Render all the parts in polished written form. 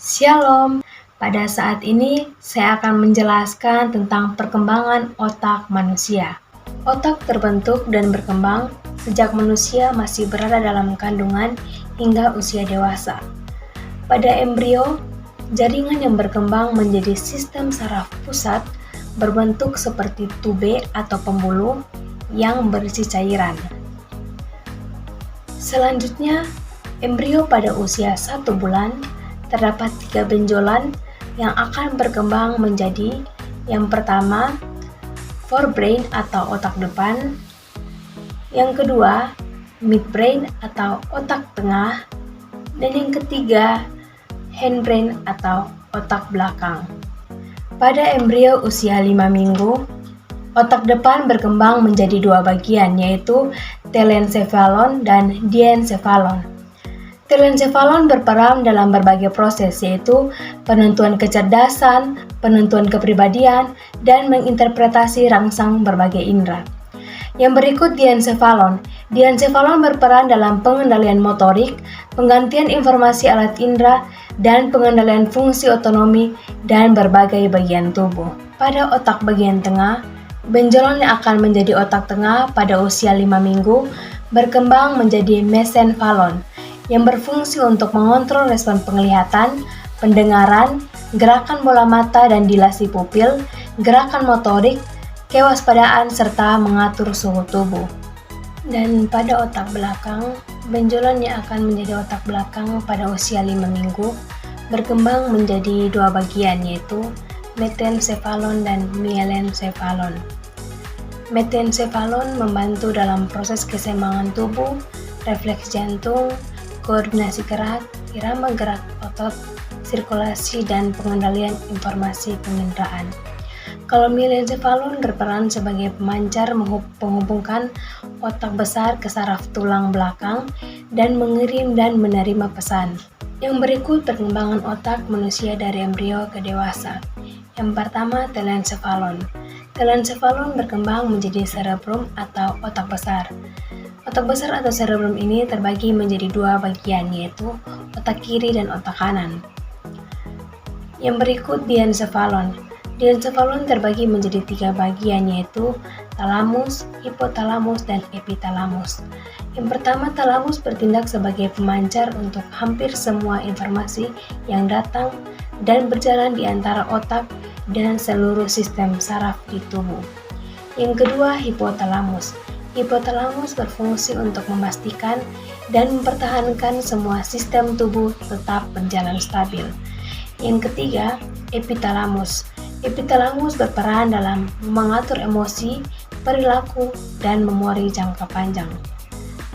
Shalom, pada saat ini saya akan menjelaskan tentang perkembangan otak manusia. Otak terbentuk dan berkembang sejak manusia masih berada dalam kandungan hingga usia dewasa. Pada embrio, jaringan yang berkembang menjadi sistem saraf pusat berbentuk seperti tube atau pembuluh yang berisi cairan. Selanjutnya, embrio pada usia 1 bulan terdapat 3 benjolan yang akan berkembang menjadi yang pertama, forebrain atau otak depan, yang kedua, midbrain atau otak tengah, dan yang ketiga, hindbrain atau otak belakang. Pada embrio usia 5 minggu, otak depan berkembang menjadi 2 bagian, yaitu telencephalon dan diencephalon. Telencephalon berperan dalam berbagai proses, yaitu penentuan kecerdasan, penentuan kepribadian, dan menginterpretasi rangsang berbagai indera. Yang berikut diencephalon. Diencephalon berperan dalam pengendalian motorik, penggantian informasi alat indera, dan pengendalian fungsi otonomi dan berbagai bagian tubuh. Pada otak bagian tengah, benjolan yang akan menjadi otak tengah pada usia 5 minggu berkembang menjadi mesencephalon yang berfungsi untuk mengontrol respon penglihatan, pendengaran, gerakan bola mata dan dilasi pupil, gerakan motorik, kewaspadaan, serta mengatur suhu tubuh. Dan pada otak belakang, benjolan yang akan menjadi otak belakang pada usia 5 minggu berkembang menjadi 2 bagian, yaitu metencephalon dan mielencephalon. Metencephalon membantu dalam proses keseimbangan tubuh, refleks jantung, koordinasi gerak, irama gerak otot, sirkulasi, dan pengendalian informasi penginderaan. Kalau mielencephalon berperan sebagai pemancar menghubungkan otak besar ke saraf tulang belakang dan mengirim dan menerima pesan. Yang berikut perkembangan otak manusia dari embrio ke dewasa. Yang pertama, telencephalon. Telencephalon berkembang menjadi cerebrum atau otak besar. Otak besar atau cerebrum ini terbagi menjadi 2 bagian, yaitu otak kiri dan otak kanan. Yang berikut diencephalon. Diencephalon terbagi menjadi 3 bagian, yaitu talamus, hipotalamus, dan epitalamus. Yang pertama, talamus bertindak sebagai pemancar untuk hampir semua informasi yang datang dan berjalan di antara otak dan seluruh sistem saraf di tubuh. Yang kedua, hipotalamus. Hipotalamus berfungsi untuk memastikan dan mempertahankan semua sistem tubuh tetap berjalan stabil. Yang ketiga, epitalamus. Epitalamus berperan dalam mengatur emosi, perilaku, dan memori jangka panjang.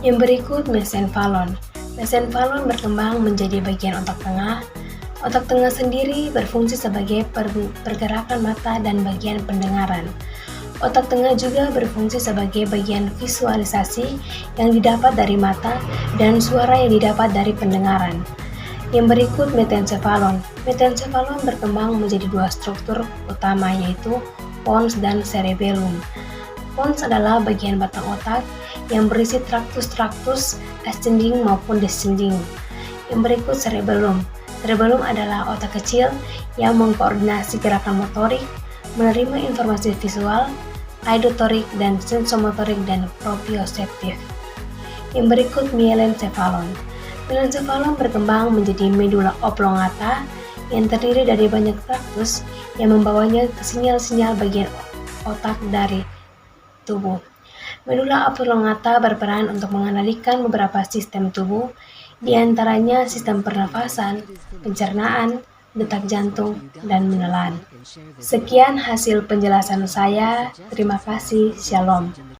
Yang berikut, mesencephalon. Mesencephalon berkembang menjadi bagian otak tengah. Otak tengah sendiri berfungsi sebagai pergerakan mata dan bagian pendengaran. Otak tengah juga berfungsi sebagai bagian visualisasi yang didapat dari mata dan suara yang didapat dari pendengaran. Yang berikut, metencephalon. Metencephalon berkembang menjadi 2 struktur utama, yaitu pons dan cerebellum. Pons adalah bagian batang otak yang berisi traktus ascending maupun descending. Yang berikut, cerebellum. Cerebellum adalah otak kecil yang mengkoordinasi gerakan motorik, menerima informasi visual, auditorik, dan sensomotorik, dan proprioseptif. Yang berikut, mielencephalon. Mielencephalon berkembang menjadi medula oblongata yang terdiri dari banyak traktus yang membawanya ke sinyal-sinyal bagian otak dari tubuh. Medula oblongata berperan untuk mengendalikan beberapa sistem tubuh, di antaranya sistem pernafasan, pencernaan, detak jantung, dan menelan. Sekian hasil penjelasan saya. Terima kasih. Shalom.